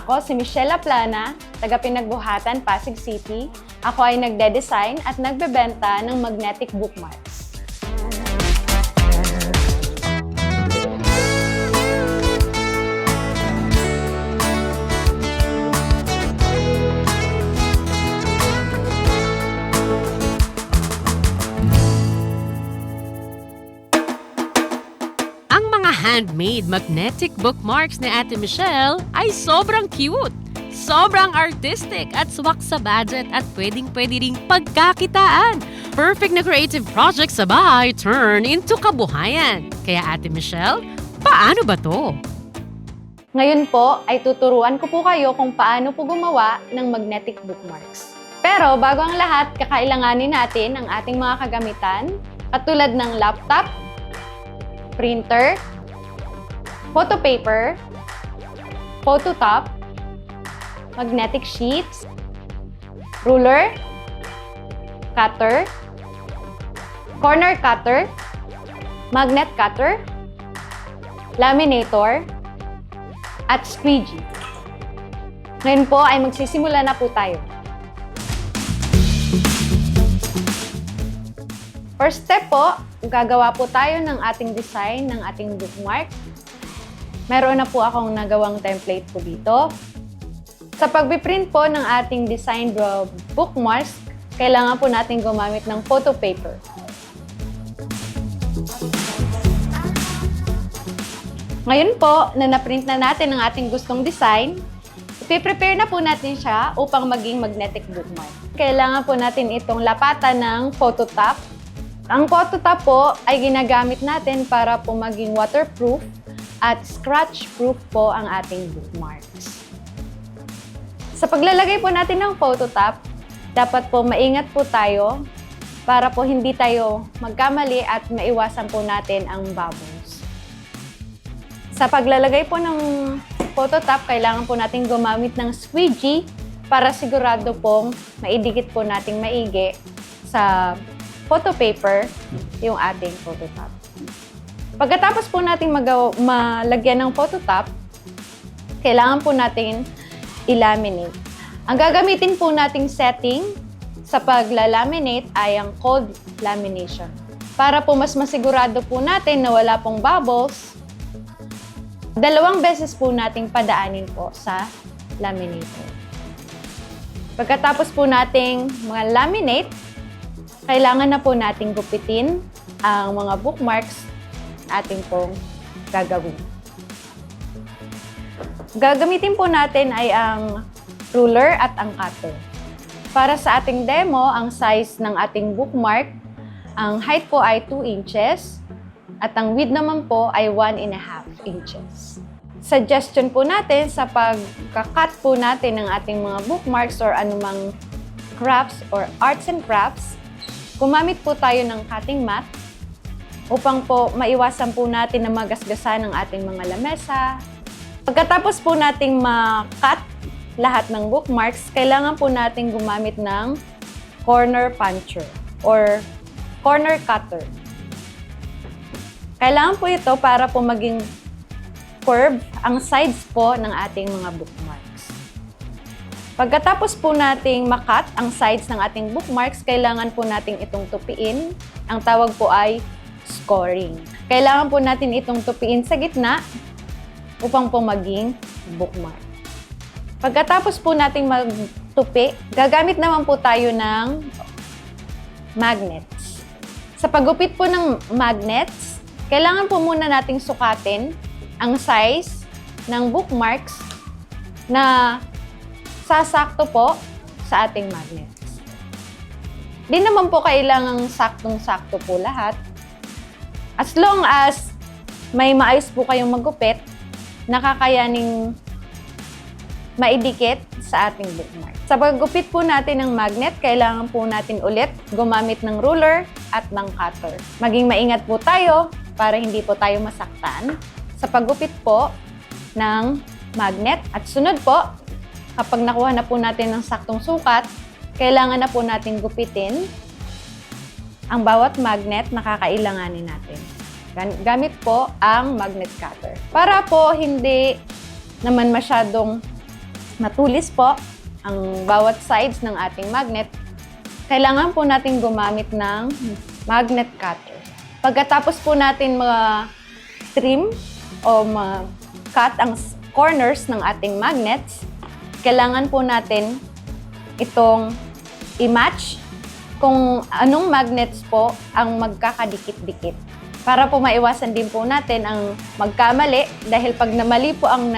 Ako si Michelle Aplana, taga Pinagbuhatan, Pasig City. Ako ay nagde-design at nagbebenta ng magnetic bookmarks. Ang mga handmade magnetic bookmarks ni Ate Michelle ay sobrang cute, sobrang artistic at swak sa budget at pwedeng-pwede ring pagkakitaan. Perfect na creative project sa bahay turn into kabuhayan. Kaya Ate Michelle, paano ba to? Ngayon po ay tuturuan ko po kayo kung paano po gumawa ng magnetic bookmarks. Pero bago ang lahat, kakailanganin natin ang ating mga kagamitan katulad ng laptop, printer, photo paper, photo top, magnetic sheets, ruler, cutter, corner cutter, magnet cutter, laminator, at squeegee. Ngayon po ay magsisimula na po tayo. First step po, gagawa po tayo ng ating design ng ating bookmark. Meron na po akong nagawang template po dito. Sa pagpiprint po ng ating design bookmarks, kailangan po natin gumamit ng photo paper. Ngayon po, na na-print na natin ang ating gustong design, ipiprepare na po natin siya upang maging magnetic bookmark. Kailangan po natin itong lapatan ng photo top. Ang photo top po ay ginagamit natin para po maging waterproof at scratch-proof po ang ating bookmarks. Sa paglalagay po natin ng photo top, dapat po maingat po tayo para po hindi tayo magkamali at maiwasan po natin ang bubbles. Sa paglalagay po ng photo top, kailangan po natin gumamit ng squeegee para sigurado pong maidikit po nating maigi sa photo paper yung ating photo top. Pagkatapos po natin malagyan ng photo top, kailangan po natin i-laminate. Ang gagamitin po nating setting sa pagla-laminate ay ang cold lamination. Para po mas masigurado po natin na wala pong bubbles, 2 beses po nating padaanin po sa laminator. Pagkatapos po nating mga laminate, kailangan na po nating gupitin ang mga bookmarks ating pong gagawin. Gagamitin po natin ay ang ruler at ang cutter. Para sa ating demo, ang size ng ating bookmark, ang height po ay 2 inches at ang width naman po ay 1.5 inches. Suggestion po natin sa pagka-cut po natin ng ating mga bookmarks or anumang crafts or arts and crafts, gumamit po tayo ng cutting mat upang po maiwasan po natin na magasgasan ng ating mga lamesa. Pagkatapos po nating ma-cut lahat ng bookmarks, kailangan po natin gumamit ng corner puncher or corner cutter. Kailangan po ito para po maging curve ang sides po ng ating mga bookmarks. Pagkatapos po nating makat ang sides ng ating bookmarks, kailangan po nating itong tupiin. Ang tawag po ay scoring. Kailangan po natin itong tupiin sa gitna upang po maging bookmark. Pagkatapos po nating magtupi, gagamit naman po tayo ng magnets. Sa paggupit po ng magnets, kailangan po muna nating sukatin ang size ng bookmarks na sasakto po sa ating magnets. Di naman po kailangang saktong-sakto po lahat. As long as may maayos po kayong maggupit, nakakayaning maidikit sa ating bookmark. Sa paggupit po natin ng magnet, kailangan po natin ulit gumamit ng ruler at ng cutter. Maging maingat po tayo para hindi po tayo masaktan sa paggupit po ng magnet. At sunod po, kapag nakuha na po natin ng saktong sukat, kailangan na po natin gupitin ang bawat magnet na kakailanganin natin. Gamit po ang magnet cutter. Para po hindi naman masyadong matulis po ang bawat sides ng ating magnet, kailangan po natin gumamit ng magnet cutter. Pagkatapos po natin trim o cut ang corners ng ating magnets, kailangan po natin itong i-match kung anong magnets po ang magkakadikit-dikit. Para po maiwasan din po natin ang magkamali dahil pag namali po ang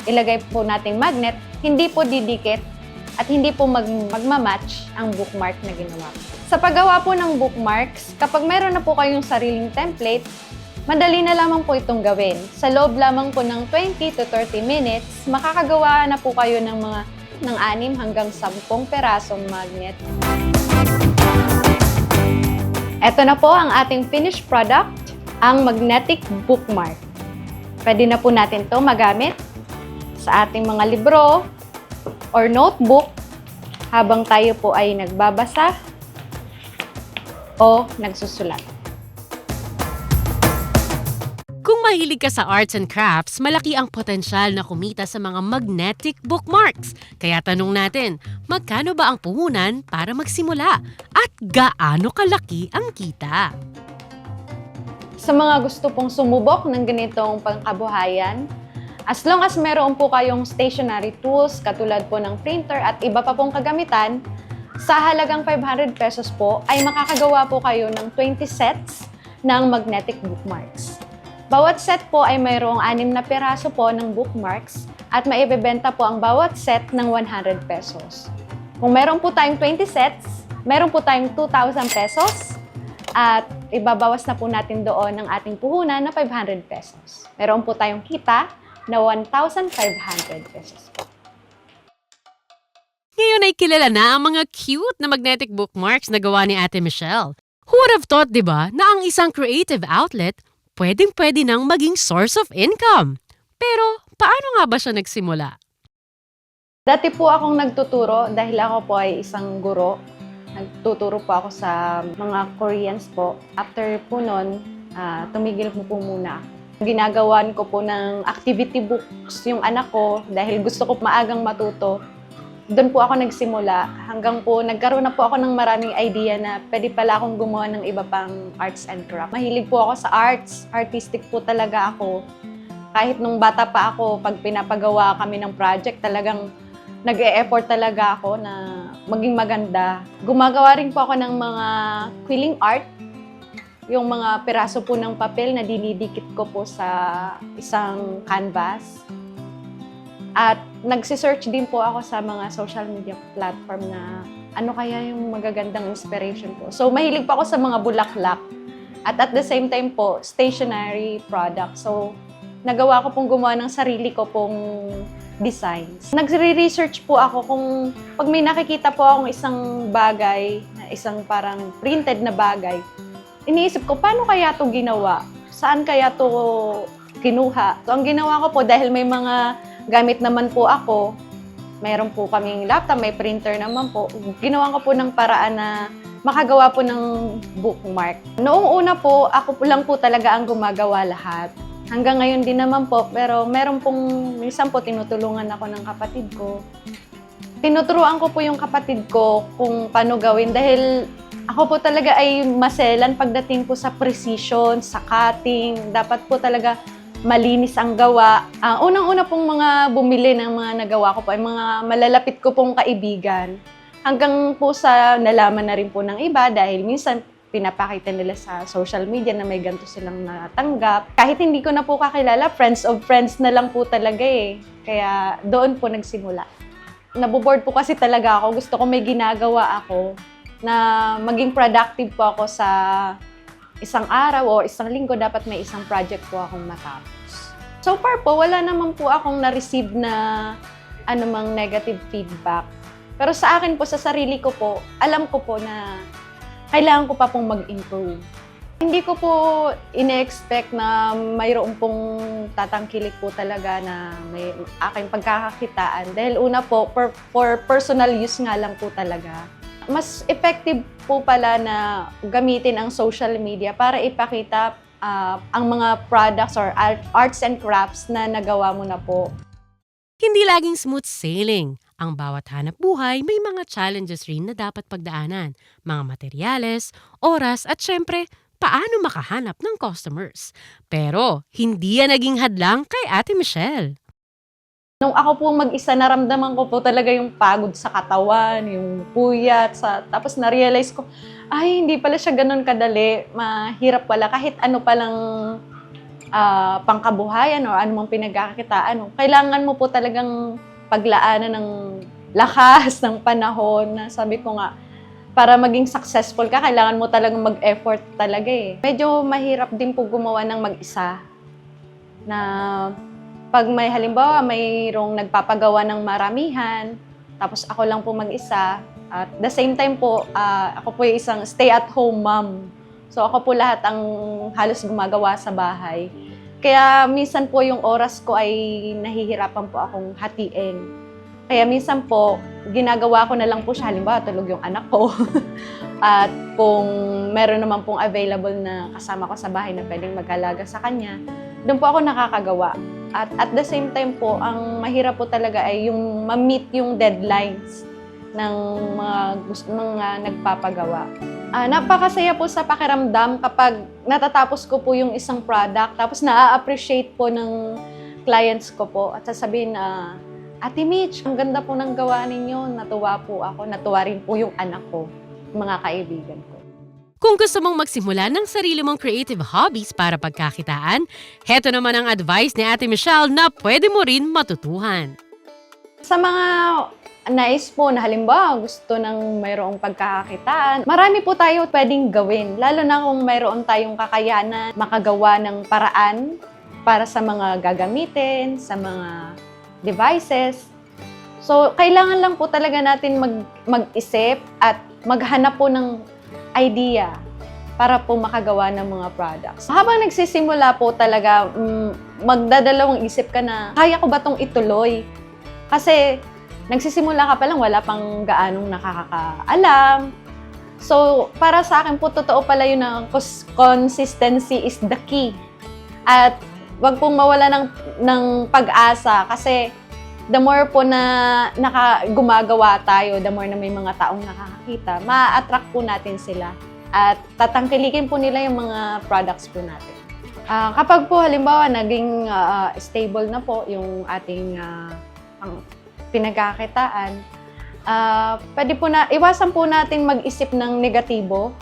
ilagay po nating magnet, hindi po didikit at hindi po magmamatch ang bookmark na ginawa. Sa paggawa po ng bookmarks, kapag meron na po kayong sariling template, madali na lamang po itong gawin. Sa loob lamang po ng 20 to 30 minutes, makakagawa na po kayo ng 6 hanggang 10 perasong magnet. Ito na po ang ating finished product, ang magnetic bookmark. Pwede na po natin ito magamit sa ating mga libro or notebook habang tayo po ay nagbabasa o nagsusulat. Kung mahilig ka sa arts and crafts, malaki ang potensyal na kumita sa mga magnetic bookmarks. Kaya tanong natin, magkano ba ang puhunan para magsimula? At gaano kalaki ang kita? Sa mga gusto pong sumubok ng ganitong pangkabuhayan, as long as meron po kayong stationary tools katulad po ng printer at iba pa pong kagamitan, sa halagang 500 pesos po ay makakagawa po kayo ng 20 sets ng magnetic bookmarks. Bawat set po ay mayroong 6 na piraso po ng bookmarks at maibebenta po ang bawat set ng 100 pesos. Kung meron po tayong 20 sets, meron po tayong 2,000 pesos at ibabawas na po natin doon ang ating puhunan na 500 pesos. Meron po tayong kita na 1,500 pesos po. Ngayon ay kilala na ang mga cute na magnetic bookmarks na gawa ni Ate Michelle. Who would have thought, di ba, na ang isang creative outlet pwedeng-pwede nang maging source of income. Pero, paano nga ba siya nagsimula? Dati po akong nagtuturo dahil ako po ay isang guro. Nagtuturo po ako sa mga Koreans po. After po nun, tumigil po muna. Ginagawan ko po ng activity books yung anak ko dahil gusto ko maagang matuto. Doon po ako nagsimula hanggang po nagkaroon na po ako ng maraming idea na pwede pala akong gumawa ng iba pang arts and craft. Mahilig po ako sa arts, artistic po talaga ako. Kahit nung bata pa ako, pag pinapagawa kami ng project, talagang nag-e-effort talaga ako na maging maganda. Gumagawa rin po ako ng mga quilling art, yung mga piraso po ng papel na dinidikit ko po sa isang canvas. At nagsisearch din po ako sa mga social media platform na ano kaya yung magagandang inspiration po. So, mahilig pa ako sa mga bulaklak. At the same time po, stationery products. So, nagawa ko pong gumawa ng sarili ko pong designs. Nagre-research po ako kung pag may nakikita po akong isang bagay, isang parang printed na bagay, iniisip ko, paano kaya ito ginawa? Saan kaya ito kinuha? So, ang ginawa ko po, dahil may mga gamit naman po ako, mayroon po kaming laptop, may printer naman po. Ginawa ko po ng paraan na makagawa po ng bookmark. Noong una po, ako po lang po talaga ang gumagawa lahat. Hanggang ngayon din naman po, pero meron pong, minsan po tinutulungan ako ng kapatid ko. Tinuturuan ko po yung kapatid ko kung paano gawin dahil ako po talaga ay maselan pagdating po sa precision, sa cutting. Dapat po talaga malinis ang gawa. Unang-una pong mga bumili ng mga nagawa ko po ay mga malalapit ko pong kaibigan. Hanggang po sa nalaman na rin po ng iba dahil minsan pinapakita nila sa social media na may ganito silang natanggap. Kahit hindi ko na po kakilala, friends of friends na lang po talaga eh. Kaya doon po nagsimula. Naboboard po kasi talaga ako. Gusto ko may ginagawa ako na maging productive po ako sa isang araw o isang linggo, dapat may isang project po akong matapos. So far po, wala naman po akong na-receive na anumang negative feedback. Pero sa akin po, sa sarili ko po, alam ko po na kailangan ko pa pong mag-improve. Hindi ko po ine-expect na mayroon pong tatangkilik po talaga na may aking pagkakakitaan. Dahil una po, for personal use nga lang po talaga. Mas effective po pala na gamitin ang social media para ipakita ang mga products or arts and crafts na nagawa mo na po. Hindi laging smooth sailing. Ang bawat hanap buhay may mga challenges rin na dapat pagdaanan. Mga materyales, oras at syempre, paano makahanap ng customers. Pero hindi yan naging hadlang kay Ate Michelle. Nung ako po mag-isa, naramdaman ko po talaga yung pagod sa katawan, yung puyat. Tapos na-realize ko, ay, hindi pala siya ganun kadali. Mahirap pala. Kahit ano palang pangkabuhayan o anumang pinagkakakitaan. Kailangan mo po talagang paglaanan ng lakas, ng panahon. Na sabi ko nga, para maging successful ka, kailangan mo talagang mag-effort talaga eh. Medyo mahirap din po gumawa ng mag-isa. Na pag may halimbawa, mayroong nagpapagawa ng maramihan, tapos ako lang po mag-isa, at the same time po, ako po yung isang stay-at-home mom. So ako po lahat ang halos gumagawa sa bahay. Kaya minsan po yung oras ko ay nahihirapan po akong hatiin. Kaya minsan po, ginagawa ko na lang po siya, halimbawa tulog yung anak ko. At kung meron naman pong available na kasama ko sa bahay na pwedeng mag-alaga sa kanya, doon po ako nakakagawa. At the same time po, ang mahirap po talaga ay yung ma-meet yung deadlines ng mga nagpapagawa. Napakasaya po sa pakiramdam kapag natatapos ko po yung isang product, tapos na-appreciate po ng clients ko po at sasabihin na, Ate Mitch, ang ganda po ng gawa ninyo, natuwa po ako, natuwa rin po yung anak ko, mga kaibigan ko. Kung gusto mong magsimula ng sarili mong creative hobbies para pagkakitaan, heto naman ang advice ni Ate Michelle na pwede mo rin matutuhan. Sa mga nais po na halimbawa gusto ng mayroong pagkakakitaan, marami po tayo pwedeng gawin. Lalo na kung mayroon tayong kakayanan makagawa ng paraan para sa mga gagamitin, sa mga devices. So, kailangan lang po talaga natin mag-isip at maghanap po ng idea para po makagawa ng mga products. Habang nagsisimula po talaga, magdadalawang isip ka na, kaya ko ba itong ituloy? Kasi nagsisimula ka pa lang, wala pang gaanong nakakaalam. So, para sa akin po, totoo pala yun na consistency is the key. At wag pong mawala ng pag-asa kasi the more po na gumagawa tayo, the more na may mga taong nakakakita, ma-attract po natin sila at tatangkilikin po nila yung mga products po natin. Kapag po halimbawa naging stable na po yung ating pinagkakitaan, pwede po iwasan po natin mag-isip ng negatibo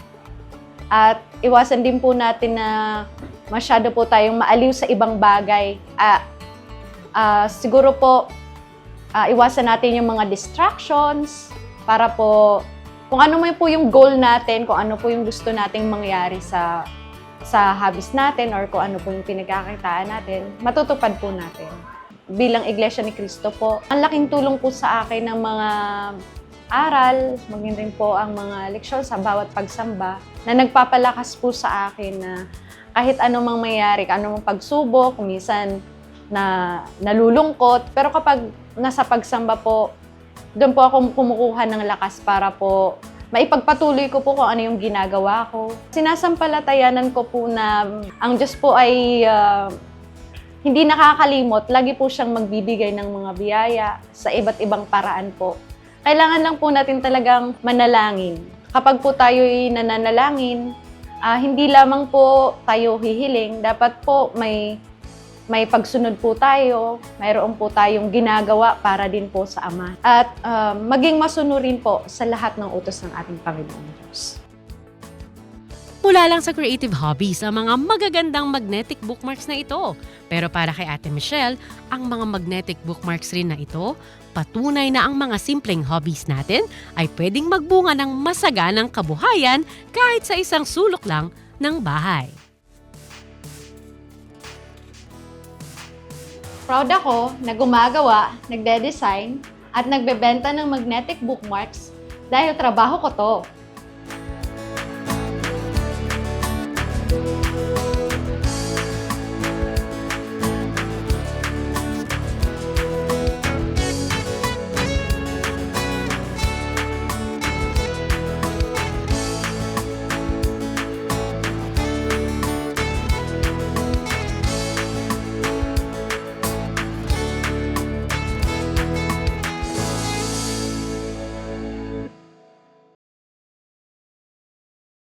at iwasan din po natin na masyado po tayong maaliw sa ibang bagay. Siguro po, iwasan natin yung mga distractions para po kung ano man po yung goal natin, kung ano po yung gusto nating mangyari sa hobbies natin or kung ano po yung pinagkakitaan natin, matutupad po natin. Bilang Iglesia ni Cristo po, ang laking tulong po sa akin ng mga aral, maging rin po ang mga leksyon sa bawat pagsamba na nagpapalakas po sa akin na kahit anong mangyayari, anong pagsubok, minsan na nalulungkot, pero kapag nasa pagsamba po, doon po ako kumukuha ng lakas para po maipagpatuloy ko po kung ano yung ginagawa ko. Sinasampalatayanan ko po na ang Diyos po ay hindi nakakalimot, lagi po siyang magbibigay ng mga biyaya sa iba't ibang paraan po. Kailangan lang po natin talagang manalangin. Kapag po tayo'y nananalangin, hindi lamang po tayo hihiling, dapat po may pagsunod po tayo, mayroon po tayong ginagawa para din po sa Ama. At maging masunurin po sa lahat ng utos ng ating Panginoong Diyos. Mula lang sa creative hobbies ang mga magagandang magnetic bookmarks na ito. Pero para kay Ate Michelle, ang mga magnetic bookmarks rin na ito, patunay na ang mga simpleng hobbies natin ay pwedeng magbunga ng masaganang kabuhayan kahit sa isang sulok lang ng bahay. Proud ako na gumagawa, nagde-design, at nagbebenta ng magnetic bookmarks dahil trabaho ko to.